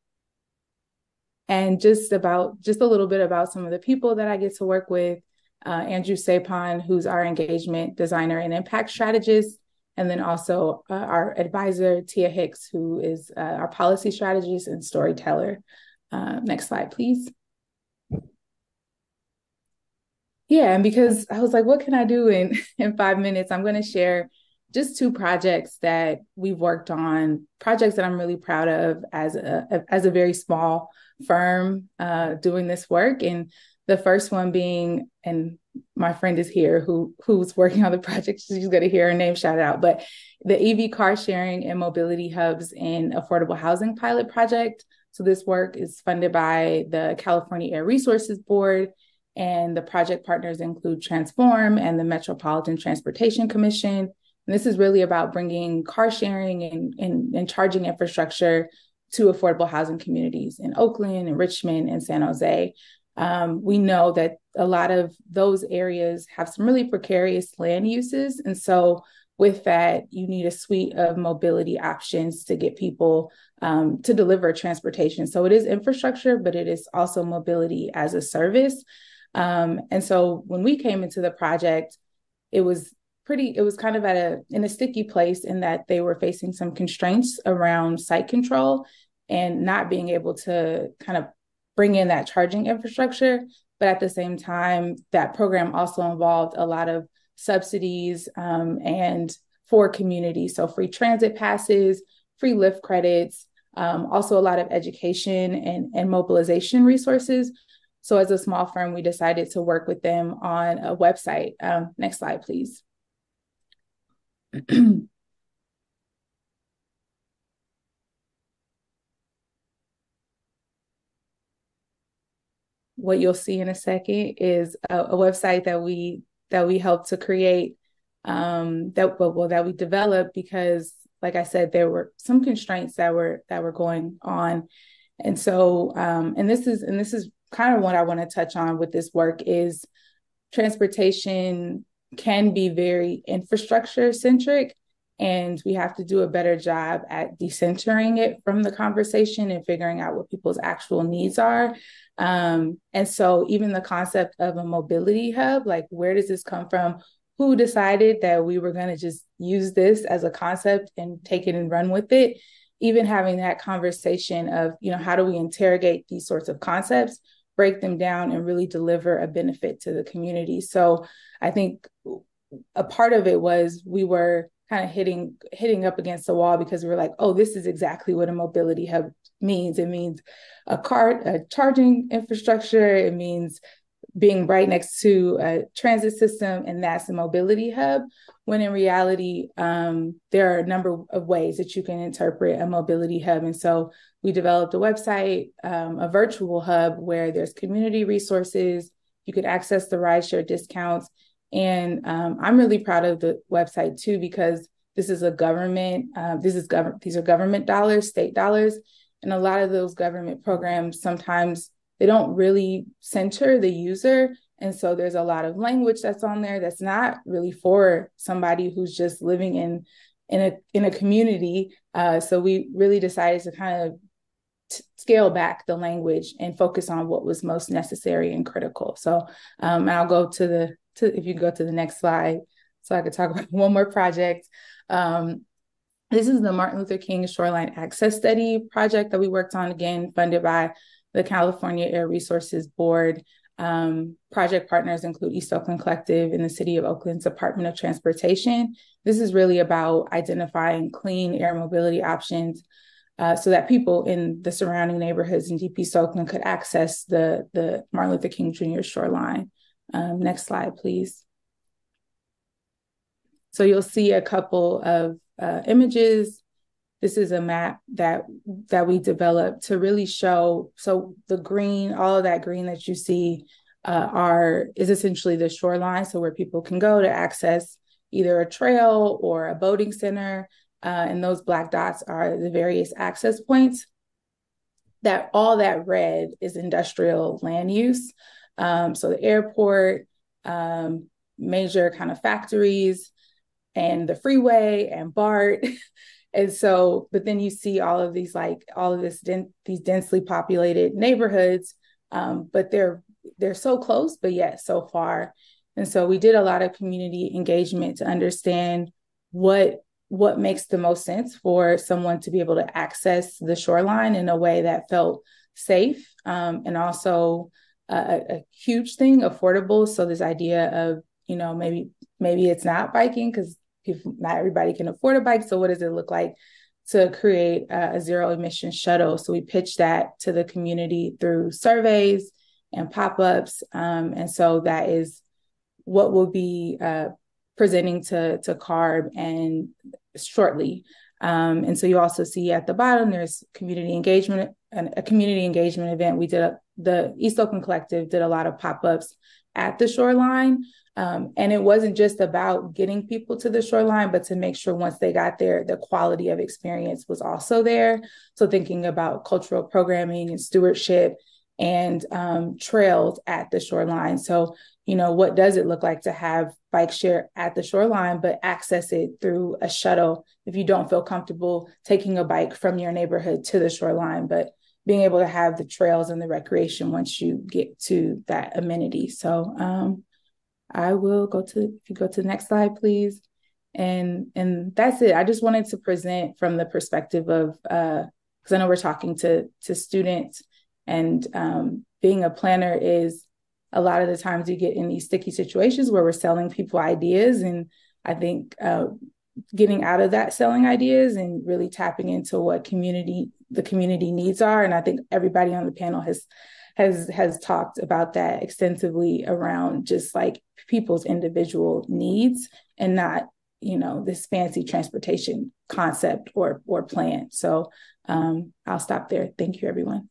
And just a little bit about some of the people that I get to work with. Andrew Sapon, who's our engagement designer and impact strategist, and then also our advisor, Tia Hicks, who is our policy strategist and storyteller. Next slide, please. Yeah, and because I was like, what can I do in 5 minutes? I'm going to share just 2 projects that we've worked on, projects that I'm really proud of as a very small firm doing this work. And the first one being, and my friend is here who's working on the project, she's going to hear her name shout out, but the EV car sharing and mobility hubs and affordable housing pilot project. So this work is funded by the California Air Resources Board, and the project partners include Transform and the Metropolitan Transportation Commission. And this is really about bringing car sharing and charging infrastructure to affordable housing communities in Oakland and Richmond and San Jose. We know that a lot of those areas have some really precarious land uses. And so with that, you need a suite of mobility options to get people to deliver transportation. So it is infrastructure, but it is also mobility as a service. And so when we came into the project, it was kind of in a sticky place in that they were facing some constraints around site control and not being able to kind of bring in that charging infrastructure. But at the same time, that program also involved a lot of subsidies and for communities. So free transit passes, free lift credits, also a lot of education and mobilization resources. So as a small firm, we decided to work with them on a website. Next slide, please. What you'll see in a second is a website that we helped to create, that we developed because, like I said, there were some constraints that were going on, and so and this is kind of what I want to touch on with this work is transportation can be very infrastructure centric, and we have to do a better job at decentering it from the conversation and figuring out what people's actual needs are. And so even the concept of a mobility hub, like where does this come from? Who decided that we were going to just use this as a concept and take it and run with it? Even having that conversation of, how do we interrogate these sorts of concepts, break them down, and really deliver a benefit to the community. So I think a part of it was we were kind of hitting up against the wall because we were like, oh, this is exactly what a mobility hub means. It means a charging infrastructure. It means being right next to a transit system, and that's a mobility hub. When in reality, there are a number of ways that you can interpret a mobility hub. And so we developed a website, a virtual hub where there's community resources. You could access the rideshare discounts. And I'm really proud of the website too, because this is a government, these are government dollars, state dollars. And a lot of those government programs, sometimes they don't really center the user. And so there's a lot of language that's on there that's not really for somebody who's just living in a community. So we really decided to kind of scale back the language and focus on what was most necessary and critical. So I'll go to if you go to the next slide, so I could talk about one more project. This is the Martin Luther King Shoreline Access Study project that we worked on, again, funded by the California Air Resources Board. Project partners include East Oakland Collective and the City of Oakland's Department of Transportation. This is really about identifying clean air mobility options so that people in the surrounding neighborhoods in Deep East Oakland could access the Martin Luther King Jr. shoreline. Next slide, please. So you'll see a couple of images. This is a map that we developed to really show. So the green, all of that green that you see is essentially the shoreline. So where people can go to access either a trail or a boating center. And those black dots are the various access points. All that red is industrial land use. So the airport, major kind of factories, and the freeway and BART. And so, but then you see all of these, these densely populated neighborhoods, but they're so close, but yet so far. And so we did a lot of community engagement to understand what makes the most sense for someone to be able to access the shoreline in a way that felt safe, and also a huge thing, affordable. So this idea of, maybe it's not biking because not everybody can afford a bike. So what does it look like to create a zero emission shuttle? So we pitched that to the community through surveys and pop-ups. And so that is what we'll be presenting to CARB and shortly. And so you also see at the bottom, there's community engagement, a community engagement event. The East Oakland Collective did a lot of pop-ups at the shoreline. And it wasn't just about getting people to the shoreline, but to make sure once they got there, the quality of experience was also there. So thinking about cultural programming and stewardship and trails at the shoreline. So, what does it look like to have bike share at the shoreline, but access it through a shuttle if you don't feel comfortable taking a bike from your neighborhood to the shoreline, but being able to have the trails and the recreation once you get to that amenity. So I will if you go to the next slide, please. And that's it. I just wanted to present from the perspective of, because I know we're talking to students, and being a planner is a lot of the times we get in these sticky situations where we're selling people ideas. And I think getting out of that selling ideas and really tapping into what the community needs are. And I think everybody on the panel has talked about that extensively around just like people's individual needs and not, this fancy transportation concept or plan. So I'll stop there. Thank you, everyone.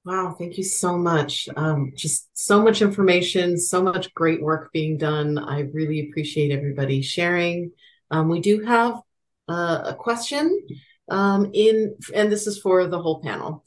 Wow, thank you so much. Just so much information, so much great work being done. I really appreciate everybody sharing. We do have a question and this is for the whole panel.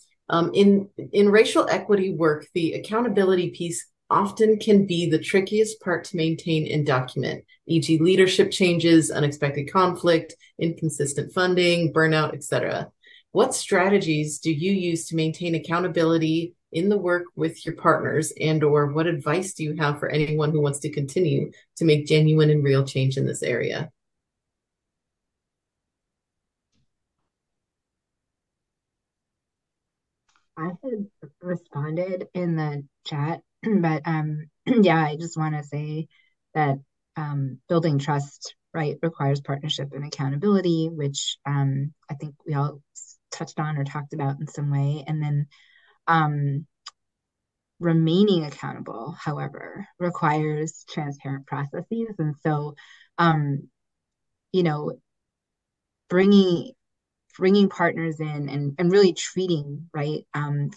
In racial equity work, the accountability piece often can be the trickiest part to maintain and document, e.g. leadership changes, unexpected conflict, inconsistent funding, burnout, etc. What strategies do you use to maintain accountability in the work with your partners, and/or what advice do you have for anyone who wants to continue to make genuine and real change in this area? I had responded in the chat, but yeah, I just want to say that building trust, right, requires partnership and accountability, which I think we all touched on or talked about in some way. And then remaining accountable, however, requires transparent processes. And so, you know, bringing partners in and really treating, right,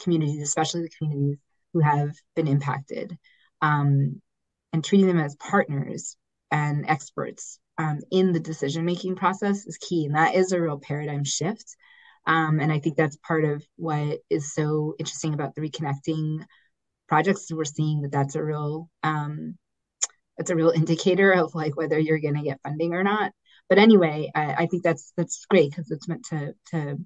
communities, especially the communities who have been impacted, and treating them as partners and experts in the decision-making process is key. And that is a real paradigm shift. And I think that's part of what is so interesting about the Reconnecting projects. We're seeing that that's a real indicator of like whether you're going to get funding or not. But anyway, I think that's great because it's meant to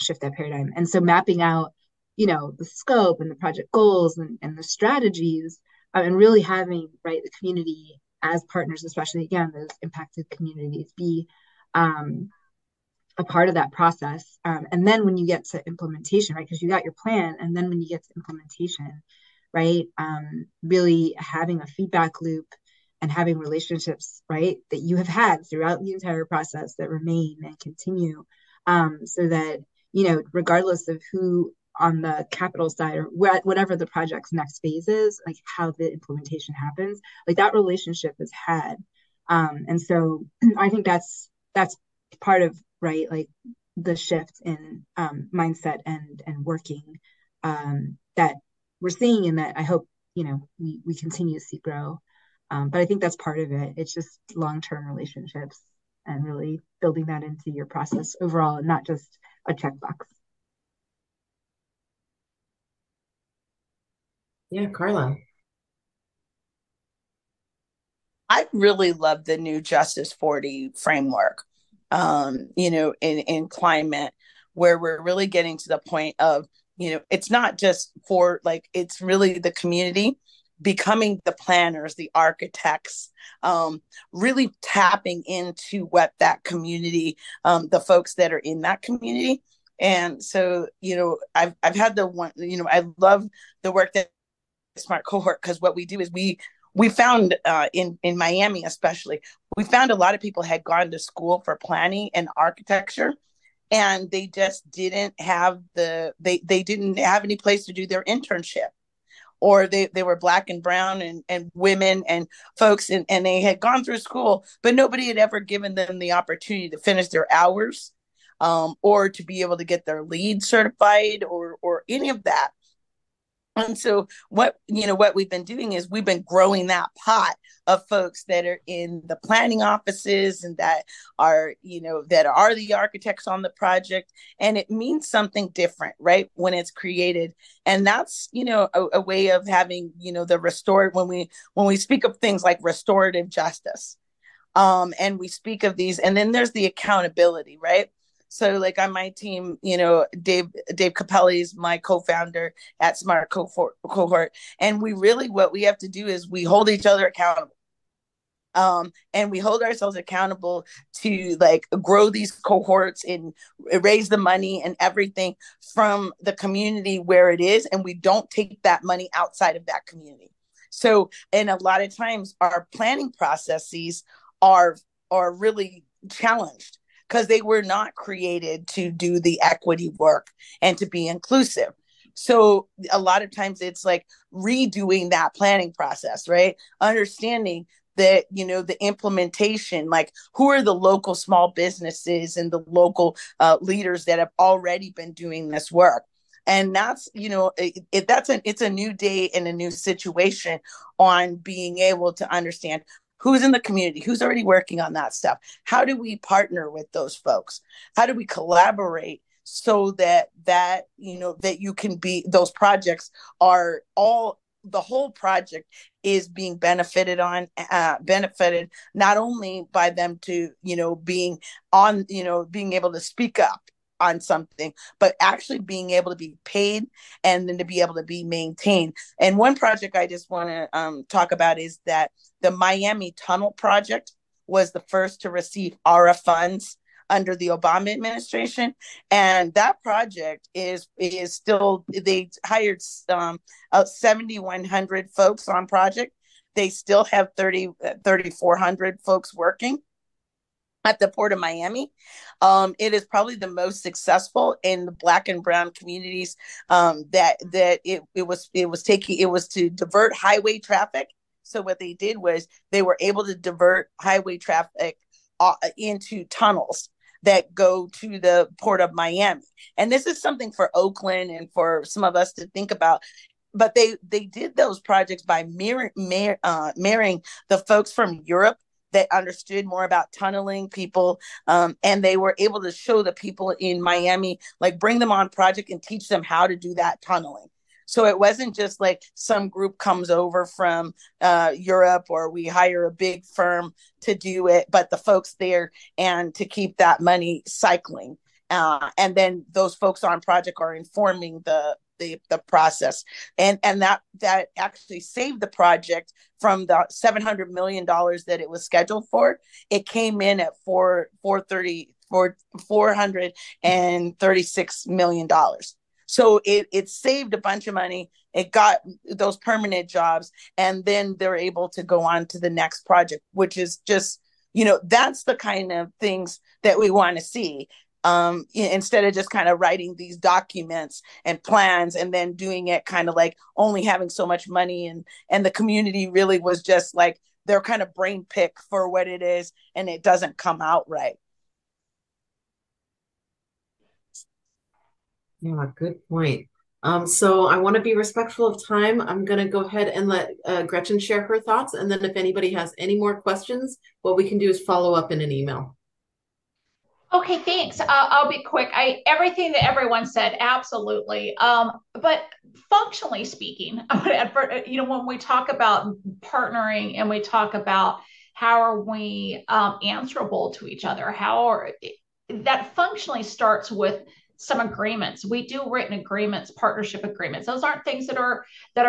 shift that paradigm. And so mapping out, the scope and the project goals and the strategies, and really having, right, the community as partners, especially again those impacted communities, be a part of that process. And then when you get to implementation, right, because you got your plan, and then when you get to implementation, right, really having a feedback loop and having relationships, right, that you have had throughout the entire process that remain and continue, so that, regardless of who on the capital side or whatever the project's next phase is, like how the implementation happens, like that relationship is had. And so I think that's part of, right, like the shift in mindset and working that we're seeing, and that I hope, we continue to see grow. But I think that's part of it. It's just long-term relationships and really building that into your process overall, and not just a checkbox. Yeah, Carla. I really love the new Justice 40 framework, in climate, where we're really getting to the point of, it's not just for like, it's really the community becoming the planners, the architects, really tapping into what that community, the folks that are in that community. And so, I've had the one, I love the work that Smart Cohort, because what we do is we found in Miami especially, we found a lot of people had gone to school for planning and architecture, and they just didn't have they didn't have any place to do their internship, or they were Black and brown and women and folks, and they had gone through school, but nobody had ever given them the opportunity to finish their hours, or to be able to get their LEED certified, or any of that. And so what we've been doing is we've been growing that pot of folks that are in the planning offices and that are the architects on the project. And it means something different, right, when it's created. And that's, a way of having, the restored, when we speak of things like restorative justice, and we speak of these, and then there's the accountability, right? So like on my team, Dave Capelli is my co-founder at Smart Cohort. And what we have to do is we hold each other accountable. And we hold ourselves accountable to like grow these cohorts and raise the money and everything from the community where it is, and we don't take that money outside of that community. So, and a lot of times our planning processes are are really challenged because they were not created to do the equity work and to be inclusive. So a lot of times it's like redoing that planning process, right? Understanding that, you know, the implementation, like who are the local small businesses and the local leaders that have already been doing this work. And that's, you know, it's a new day and a new situation on being able to understand who's in the community, who's already working on that stuff. How do we partner with those folks? How do we collaborate so that you know that you can be, those projects are all, the whole project is being benefited not only by them to, you know, being on, you know, being able to speak up on something, but actually being able to be paid and then to be able to be maintained. And one project I just want to talk about is that the Miami Tunnel Project was the first to receive ARA funds under the Obama administration, and that project is still, they hired 7,100 folks on project. They still have 3,400 folks working at the Port of Miami. It is probably the most successful in the Black and Brown communities. It was to divert highway traffic. So what they did was they were able to divert highway traffic into tunnels that go to the Port of Miami. And this is something for Oakland and for some of us to think about. But they did those projects by marrying the folks from Europe that understood more about tunneling people, and they were able to show the people in Miami, like bring them on project and teach them how to do that tunneling. So it wasn't just like some group comes over from Europe or we hire a big firm to do it, but the folks there and to keep that money cycling. And then those folks on project are informing the process, and that actually saved the project from the $700 million that it was scheduled for. It came in at 436 million dollars. So it saved a bunch of money. It got those permanent jobs, and then they're able to go on to the next project, which is just, you know, that's the kind of things that we want to see. Instead of just kind of writing these documents and plans and then doing it kind of like only having so much money, and the community really was just like they're kind of brain pick for what it is, and it doesn't come out right. Yeah, good point. So I want to be respectful of time. I'm going to go ahead and let Gretchen share her thoughts. And then if anybody has any more questions, what we can do is follow up in an email. Okay, thanks. I'll be quick. Everything that everyone said, absolutely. But functionally speaking, you know, when we talk about partnering and we talk about how are we answerable to each other, that functionally starts with some agreements. We do written agreements, partnership agreements. Those aren't things that are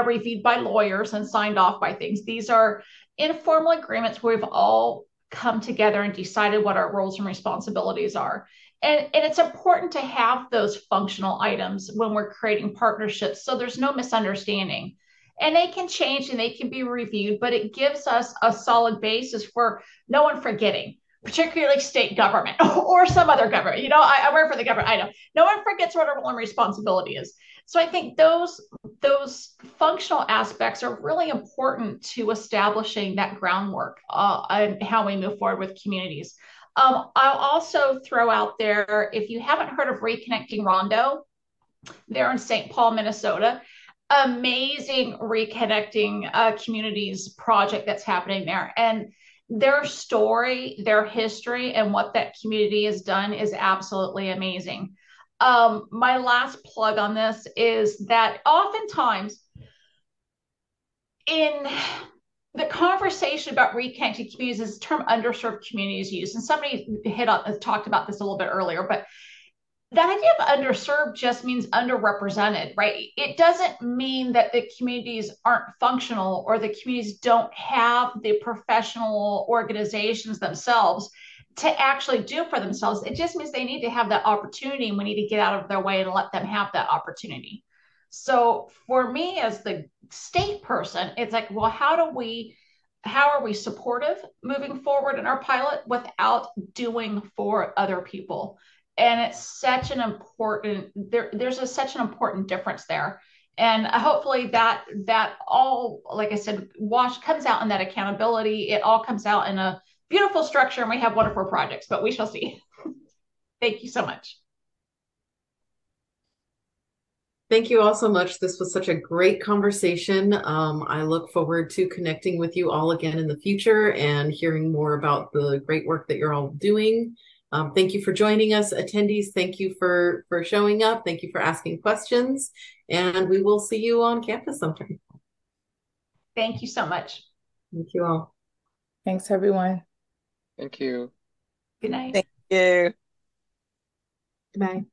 reviewed by lawyers and signed off by things. These are informal agreements where we've all come together and decided what our roles and responsibilities are. And it's important to have those functional items when we're creating partnerships so there's no misunderstanding. And they can change and they can be reviewed, but it gives us a solid basis for no one forgetting, particularly state government or some other government. You know, I work for the government. I know no one forgets what our role and responsibility is. So I think those functional aspects are really important to establishing that groundwork and how we move forward with communities. I'll also throw out there, if you haven't heard of Reconnecting Rondo, they're in St. Paul, Minnesota. Amazing reconnecting communities project that's happening there. And their story, their history, and what that community has done is absolutely amazing. My last plug on this is that oftentimes in the conversation about reconnecting communities, is the term underserved communities used. And somebody talked about this a little bit earlier, but that idea of underserved just means underrepresented, right? It doesn't mean that the communities aren't functional or the communities don't have the professional organizations themselves to actually do for themselves. It just means they need to have that opportunity, and we need to get out of their way and let them have that opportunity. So for me as the state person, it's like, well, how are we supportive moving forward in our pilot without doing for other people? And it's such an important such an important difference there. And hopefully that all, like I said, comes out in that accountability. It all comes out in a beautiful structure, and we have wonderful projects, but we shall see. Thank you so much. Thank you all so much. This was such a great conversation. I look forward to connecting with you all again in the future and hearing more about the great work that you're all doing. Thank you for joining us, attendees. Thank you for showing up. Thank you for asking questions. And we will see you on campus sometime. Thank you so much. Thank you all. Thanks, everyone. Thank you. Good night. Thank you. Goodbye.